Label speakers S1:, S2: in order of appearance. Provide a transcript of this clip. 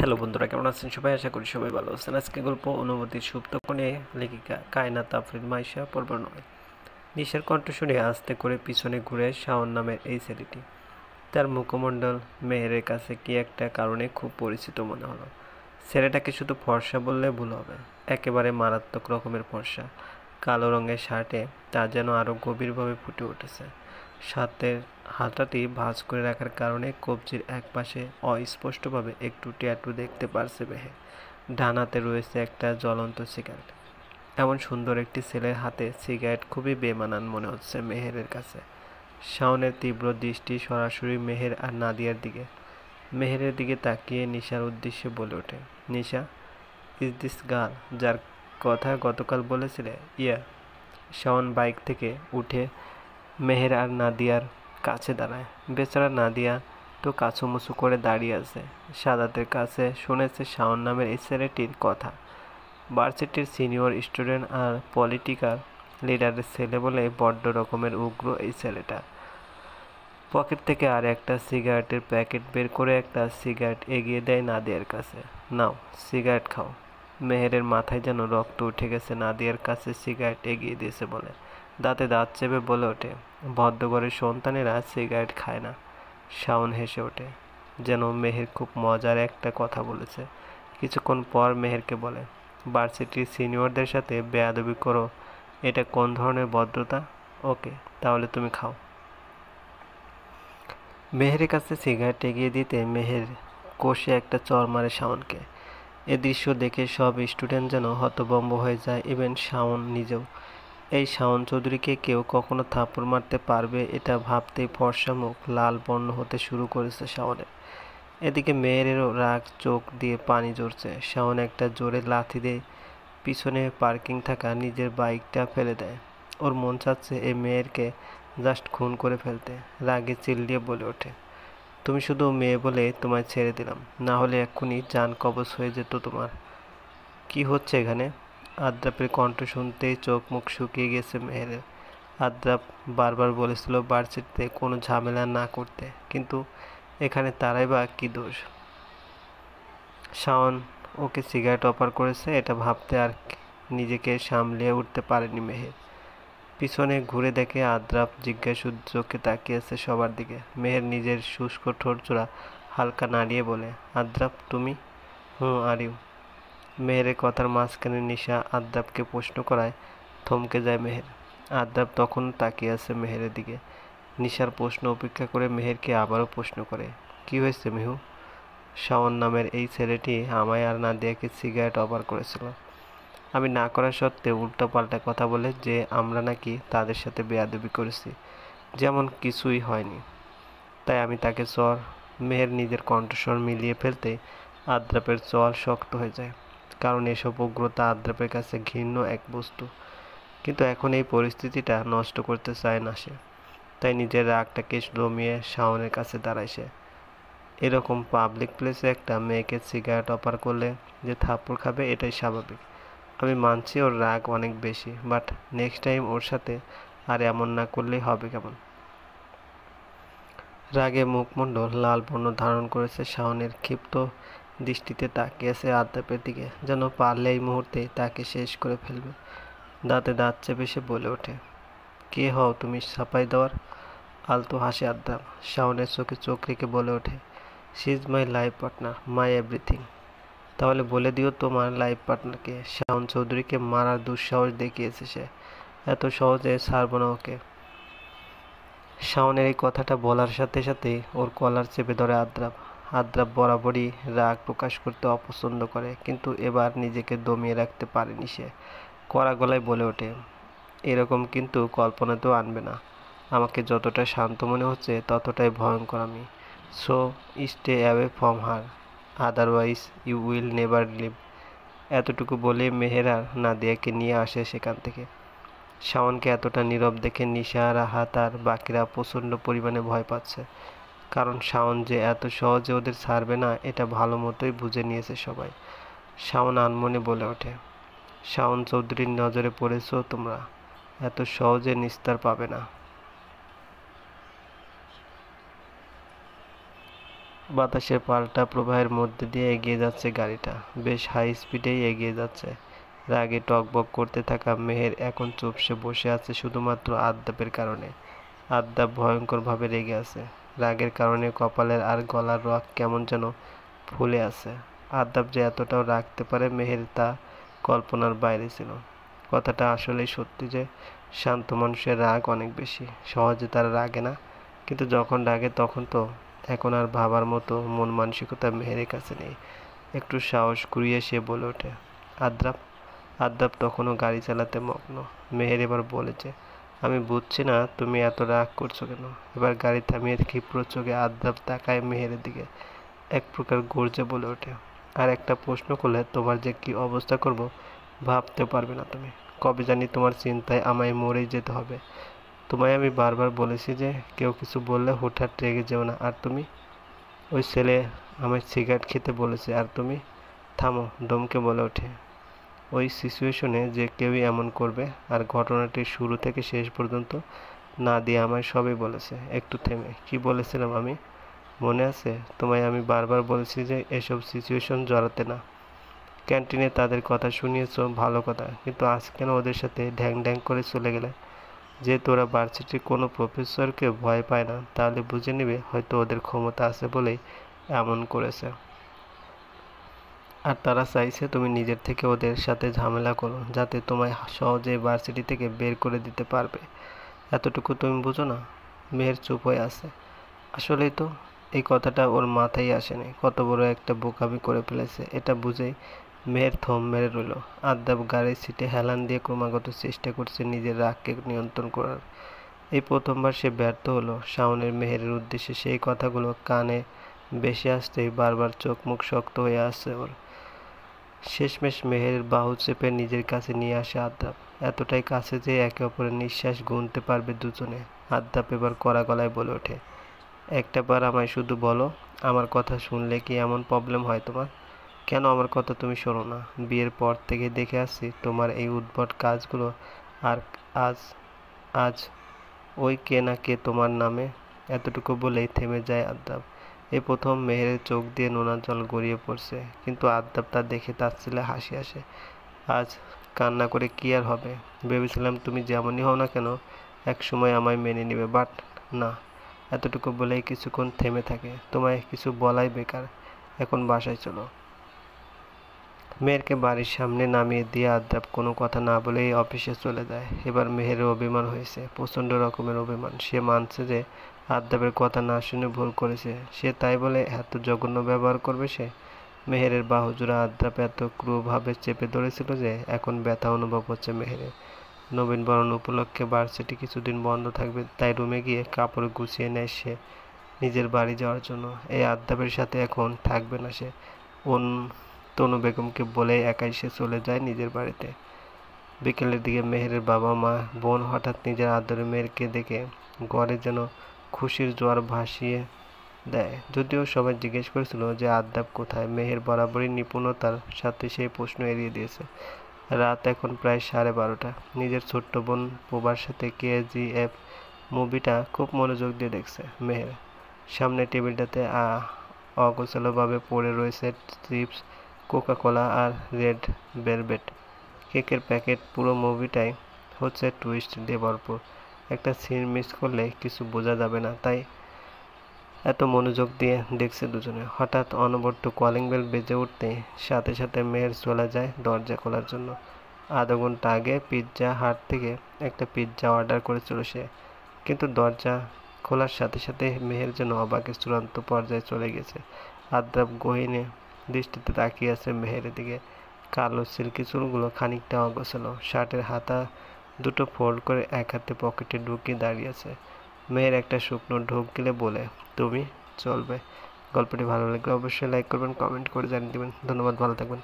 S1: Hello বন্ধুরা, কেমন আছেন সবাই? আশা করি সবাই ভালো আছেন। আজকে গল্প অনুভূতির সুপ্ত কোণে, লেখিকা কায়নাত আফরিন মাইশা, পর্ব 9। নিশার কণ্ঠ শুনে আস্তে করে পিছনে ঘুরে শাওন নামের এই ছেলেটি। তার মুখমণ্ডল মেহেরের কাছে কি একটা কারণে খুব পরিচিত মনে হলো। ছেলেটাকে শুধু ফর্সা বললে ভুল হবে, একেবারে মারাত্মক রকমের ফর্সা। কালো রঙের শার্টে তা যেন আরও গভীরভাবে ফুটে উঠেছে। সাথের হাতাটি ভাঁজ করে রাখার কারণে কবজির একপাশে অস্পষ্টভাবে একটু ট্যাটু দেখতে পারছে মেহের। ডান হাতে রয়েছে একটা জ্বলন্ত সিগারেট। এমন সুন্দর একটি ছেলের হাতে সিগারেট খুবই বেমানান মনে হচ্ছে মেহেরের কাছে। শাওনের তীব্র দৃষ্টি সরাসরি মেহের আর নাদিয়ার দিকে। মেহেরের দিকে তাকিয়ে নিশার উদ্দেশ্যে বলে ওঠে, নিশা, ইজ দিস গার্ল যার কথা গতকাল বলেছিলে? ইয়া। শাওন বাইক থেকে উঠে মেহের আর নাদিয়ার কাছে দাঁড়ায়। বেচারা নাদিয়া তো কাছুমুছু করে দাঁড়িয়ে আছে। সাদাতের কাছে শুনেছে শাওন নামের এই ছেলেটির কথা। ভার্সিটির সিনিয়র স্টুডেন্ট আর পলিটিক্যাল লিডারের ছেলে বলে বড্ড রকমের উগ্র এই ছেলেটা। পকেট থেকে আর একটা সিগারেটের প্যাকেট বের করে একটা সিগারেট এগিয়ে দেয় নাদিয়ার কাছে। নাও, সিগারেট খাও। মেহেরের মাথায় যেন রক্ত উঠে গেছে নাদিয়ার কাছে সিগারেট এগিয়ে দিয়েছে বলে। দাঁতে দাঁত চেপে বলে ওঠে, ভদ্রঘরের সন্তানেরা সিগারেট খায় না। শাওন হেসে ওঠে, যেন মেহের খুব মজার একটা কথা বলেছে। কিছুক্ষণ পর মেহেরকে বলে, ভার্সিটির সিনিয়রদের সাথে বেয়াদবি করো, এটা কোন ধরনের ভদ্রতা? ওকে, তাহলে তুমি খাও। মেহেরের কাছে সিগারেট এগিয়ে দিতে মেহের কষে একটা চড় মারে শাওনকে। এ দৃশ্য দেখে সব স্টুডেন্ট যেন হতভম্ব হয়ে যায়, ইভেন শাওন নিজেও। এই শাওন চৌধুরীকে কেউ কখনো থাপ্পড় মারতে পারবে এটা ভাবতেই ফর্সা মুখ লাল বর্ণ হতে শুরু করেছে শাওনের। এদিকে মেয়েরেরও রাগ চোখ দিয়ে পানি ঝরছে। শাওন একটা জোরে লাথি দিয়ে পিছনে পার্কিং থাকা নিজের বাইকটা ফেলে দেয়। ওর মন চাচ্ছে এই মেয়েরকে জাস্ট খুন করে ফেলতে। রাগে চিল্লিয়ে বলে ওঠে, তুমি শুধু মেয়ে বলে তোমায় ছেড়ে দিলাম, না হলে এক্ষুনি জান কবজ হয়ে যেত তোমার। কি হচ্ছে এখানে? আদ্রাপের কণ্ঠ শুনতেই চোখ মুখ শুকিয়ে গেছে মেহেরের। আদ্রাপ বারবার বলেছিল ভার্সিটিতে কোনো ঝামেলা না করতে, কিন্তু এখানে তারাই বা কী দোষ? শাওন ওকে সিগারেট অফার করেছে এটা ভাবতে আর নিজেকে সামলিয়ে উঠতে পারেনি মেহের। পিছনে ঘুরে দেখে আদ্রাপ জিজ্ঞাসু চোখে তাকিয়েছে সবার দিকে। মেহের নিজের শুষ্ক ঠোঁটজোড়া হালকা নাড়িয়ে বলে, আদ্রাপ তুমি? Are you? মেহেরের কথার মাঝখানে নিশা আদ্রাপকে প্রশ্ন করায় থমকে যায় মেহের। আদ্রাপ তখন তাকিয়ে আছে মেহেরের দিকে। নিশার প্রশ্ন অপেক্ষা করে মেহেরকে আবারও প্রশ্ন করে, কি হয়েছে মেহু? শাওন নামের এই ছেলেটি আমায় আর নাদিয়াকে সিগারেট অফার করেছিল। আমি না করা সত্ত্বেও উল্টোপাল্টা কথা বলে যে আমরা নাকি তাদের সাথে বেয়াদবি করেছি, যেমন কিছুই হয়নি। তাই আমি তাকে চর। মেহের নিজের কণ্ঠস্বর মিলিয়ে ফেলতে আদ্রাপের চল শক্ত হয়ে যায়, কারণ এসব উগ্রতা আদ্রাপের কাছে ঘৃণ্য এক বস্তু। কিন্তু এখন এই পরিস্থিতিটা নষ্ট করতে চায় না সে, তাই নিজের রাগটাকে দমিয়ে শাওনের কাছে দাঁড়ায় সে। এরকম পাবলিক প্লেসে একটা মেয়েকে সিগারেট অফার করলে যে থাপ্পড় খাবে এটাই স্বাভাবিক। আমি মানছি ওর রাগ অনেক বেশি, বাট নেক্সট টাইম ওর সাথে আর এমন না করলেই হবে কেমন? রাগে মুখমণ্ডল লাল বর্ণ ধারণ করেছে শাওনের। ক্ষিপ্ত দৃষ্টিতে তাকিয়েছে আদ্রাপের দিকে, যেন পারলে এই মুহূর্তে তাকে শেষ করে ফেলবে। দাঁতে দাঁত চেপে সে বলে ওঠে, কে হও তুমি ছাপাই দেওয়ার? আলতো হাসে আদ্রাপ। শাওনের চোখে চোখ রেখে বলে ওঠে, she is my life partner, my everything. তাহলে বলে দিও তোমার লাইফ পার্টনারকে। শাওন চৌধুরীকে মারার দুঃসাহস দেখিয়েছে সে, এত সহজে ছাড়ব না ওকে। শাওনের এই কথাটা বলার সাথে সাথে ওর কলার চেপে ধরে আদ্রাপ। আদ্রাপ বরাবরই রাগ প্রকাশ করতে অপছন্দ করে, কিন্তু এবার নিজেকে দমিয়ে রাখতে পারেনি সে। কড়া গলায় বলে ওঠে, এরকম কিন্তু কল্পনাতেও আনবে না। আমাকে যতটা শান্ত মনে হচ্ছে ততটাই ভয়ঙ্কর আমি। So stay away from her, otherwise you will never live. এতটুকু বলে মেহের আর নাদিয়াকে নিয়ে আসে সেখান থেকে। শাওনকে এতটা নীরব দেখে নিশা, রাহাত আর বাকিরা প্রচণ্ড পরিমাণে ভয় পাচ্ছে, কারণ শাওন যে এত সহজে ওদের ছাড়বে না এটা ভালো মতোই বুঝে নিয়েছে সবাই। শাওন আনমনে বলে ওঠে, শাওন চৌধুরীর নজরে পড়েছো তোমরা, এত সহজে নিস্তার পাবে না। বাতাসের পাল্টা প্রবাহের মধ্যে দিয়ে এগিয়ে যাচ্ছে গাড়িটা, বেশ হাই স্পিডেই এগিয়ে যাচ্ছে। রাগে টকবক করতে থাকা মেহের এখন চুপসে বসে আছে শুধুমাত্র আদ্যাপের কারণে। আদ্যাপ ভয়ঙ্করভাবে রেগে আছে। রাগের কারণে কপালের আর গলার রগ কেমন যেন ফুলে আছে। আদ্যাপ যে এতটাও রাগতে পারে মেহের তা কল্পনার বাইরে ছিল। কথাটা আসলেই সত্যি যে শান্ত মানুষের রাগ অনেক বেশি, সহজে তারা রাগে না, কিন্তু যখন রাগে তখন তো এখন আর ভাবার মতো মন মানসিকতা মেহেরের কাছে নেই। একটু সাহস কুড়িয়ে সে বলে ওঠে, আদ্রাপ। আদ্যাপ তখনও গাড়ি চালাতে মগ্ন। মেহের এবার বলেছে, আমি বুঝছি না তুমি এত রাগ করছো কেন। এবার গাড়ি থামিয়ে ক্ষিপ্র চোখে আদ্যাপ তাকায় মেহেরের দিকে, এক প্রকার গর্জে বলে ওঠে, আর একটা প্রশ্ন করলে তোমার যে কি অবস্থা করব ভাবতে পারবে না তুমি। কবে জানি তোমার চিন্তায় আমায় মরেই যেতে হবে। তোমায় আমি বারবার বলেছি যে কেউ কিছু বললে হুটহাট রেগে যেও না, আর তুমি? ওই ছেলে আমায় সিগারেট খেতে বলেছে আর তুমি? থামো, ডমকে বলে ওঠে। ওই সিচুয়েশনে যে কেউই এমন করবে, আর ঘটনাটির শুরু থেকে শেষ পর্যন্ত না দিয়ে আমায় সবই বলেছে। একটু থেমে, কি বলেছিলাম আমি? মনে আছে? তোমায় আমি বারবার বলেছি যে এসব সিচুয়েশন জড়াতে না। ক্যান্টিনে তাদের কথা শুনিয়েছ, ভালো কথা, কিন্তু আজ কেন ওদের সাথে ঢ্যাং ঢ্যাং করে চলে গেলে? যে তোরা ভার্সিটির কোনো প্রফেসরকে ভয় পায় না, তাহলে বুঝে নিবে হয়তো ওদের ক্ষমতা আছে বলেই এমন করেছে, আর তারা চাইছে তুমি নিজের থেকে ওদের সাথে ঝামেলা করো যাতে তোমায় সহজেই ভার্সিটি থেকে বের করে দিতে পারবে। এতটুকু তুমি বুঝো না? মেহের চুপ হয়ে আছে। আসলেই তো এই কথাটা ওর মাথায় আসেনি। কত বড় একটা বোকামি করে ফেলেছে এটা বুঝেই মেহের থম মেরে রইল। আদ্যাপ গাড়ির সিটে হেলান দিয়ে ক্রমাগত চেষ্টা করছে নিজের রাগকে নিয়ন্ত্রণ করার। এই প্রথমবার সে ব্যর্থ হলো। শাওনের মেহেরের উদ্দেশ্যে সেই কথাগুলো কানে ভেসে আসতেই বারবার চোখ মুখ শক্ত হয়ে আসছে ওর। শেষমেশ মেহেরের বাহু চেপে নিজের কাছে নিয়ে আসে আদ্যাপ, এতটাই কাছে যে একে অপরের নিঃশ্বাস গুনতে পারবে দুজনে। আদ্যাপ এবার কড়া গলায় বলে ওঠে, একটা বার আমায় শুধু বলো, আমার কথা শুনলে কি এমন প্রবলেম হয় তোমার? কেন আমার কথা তুমি শোনো না? বিয়ের পর থেকে দেখে আসছি তোমার এই উদ্ভট কাজগুলো, আর আজ আজ ওই কে না কে তোমার নামে। এতটুকু বলেই থেমে যায় আদ্যাপ। এই প্রথম মেহেরের চোখ দিয়ে নোনা জল গড়িয়ে পড়ছে, কিন্তু আদ্যাপ তা দেখে তাচ্ছিল্যে হাসি আসে। আজ কান্না করে কি আর হবে? ভেবেছিলাম তুমি যেমনই হও না কেন এক সময় আমায় মেনে নিবে, বাট না। এতটুকু বলেই কিছুক্ষণ থেমে থাকে। তোমায় কিছু বলাই বেকার, এখন বাসায় চলো। মেহেরকে বাড়ির সামনে নামিয়ে দিয়ে আদ্যাপ কোনো কথা না বলেই অফিসে চলে যায়। এবার মেহেরের অভিমান হয়েছে, প্রচণ্ড রকমের অভিমান। সে মানছে যে আদ্যাপের কথা না শুনে ভুল করেছে, সে তাই বলে এত জঘন্য ব্যবহার করবে সে? মেহেরের বাহুজোড়া আদ্যাপ এত ক্রূরভাবে চেপে ধরেছিল যে এখন ব্যথা অনুভব হচ্ছে মেহেরের। নবীনবরণ উপলক্ষে ভার্সিটি কিছুদিন বন্ধ থাকবে, তাই রুমে গিয়ে কাপড় গুছিয়ে নেয় সে নিজের বাড়ি যাওয়ার জন্য। এই আদ্যাপের সাথে এখন থাকবে না সে। তনু বেগমকে বলে একাই সে চলে যায় নিজের বাড়িতে। বিকেলের দিকে মেহেরের বাবা মা বোন হঠাৎ নিজের আদরের মেয়েকে দেখে ঘরে যেন খুশির জোয়ার ভাসিয়ে দেয়। যদিও সবাই জিজ্ঞেস করেছিল যে আদ্যাপ কোথায়, মেহের বরাবরই নিপুণতার সাথে সেই প্রশ্ন এড়িয়ে দিয়েছে। রাত এখন প্রায় 12:30। নিজের ছোট্ট বোন প্রভার সাথে KGF মুভিটা খুব মনোযোগ দিয়ে দেখছে মেহের। সামনে টেবিলটাতে অগোছালোভাবে পড়ে রয়েছে চিপস, কোকা-কোলা আর রেড ভেলভেট কেকের প্যাকেট। পুরো মুভিটাই হচ্ছে টুইস্ট দিয়ে ভরপুর। একটা সিন মিস করলে কিছু বোঝা যাবে না, তাই এত মনোযোগ দিয়ে দেখছে দুজনে। হঠাৎ অনবরত কলিং বেল বেজে উঠতেই সাথে সাথে মেহের চলে যায় দরজা খোলার জন্য। আধা ঘন্টা আগে পিৎজা হাট থেকে একটা পিৎজা অর্ডার করেছিল সে, কিন্তু দরজা খোলার সাথে সাথে মেহের যেন অবাকের চূড়ান্ত পর্যায়ে চলে গেছে। আদ্যাপ গহীন দৃষ্টিতে তাকিয়ে আছে মেহেরের দিকে। কালো সিল্কি চুলগুলো খানিকটা অগোছালো, শার্টের হাতা দুটো ফোল্ড করে এক হাতে পকেটে ঢুকিয়ে দাঁড়িয়ে আছে। মেহের একটা শুকনো ঢোক গিলে বলে, তুমি? চলবে। গল্পটি ভালো লাগলে অবশ্যই লাইক করবেন, কমেন্ট করে জানিয়ে দেবেন। ধন্যবাদ, ভালো থাকবেন।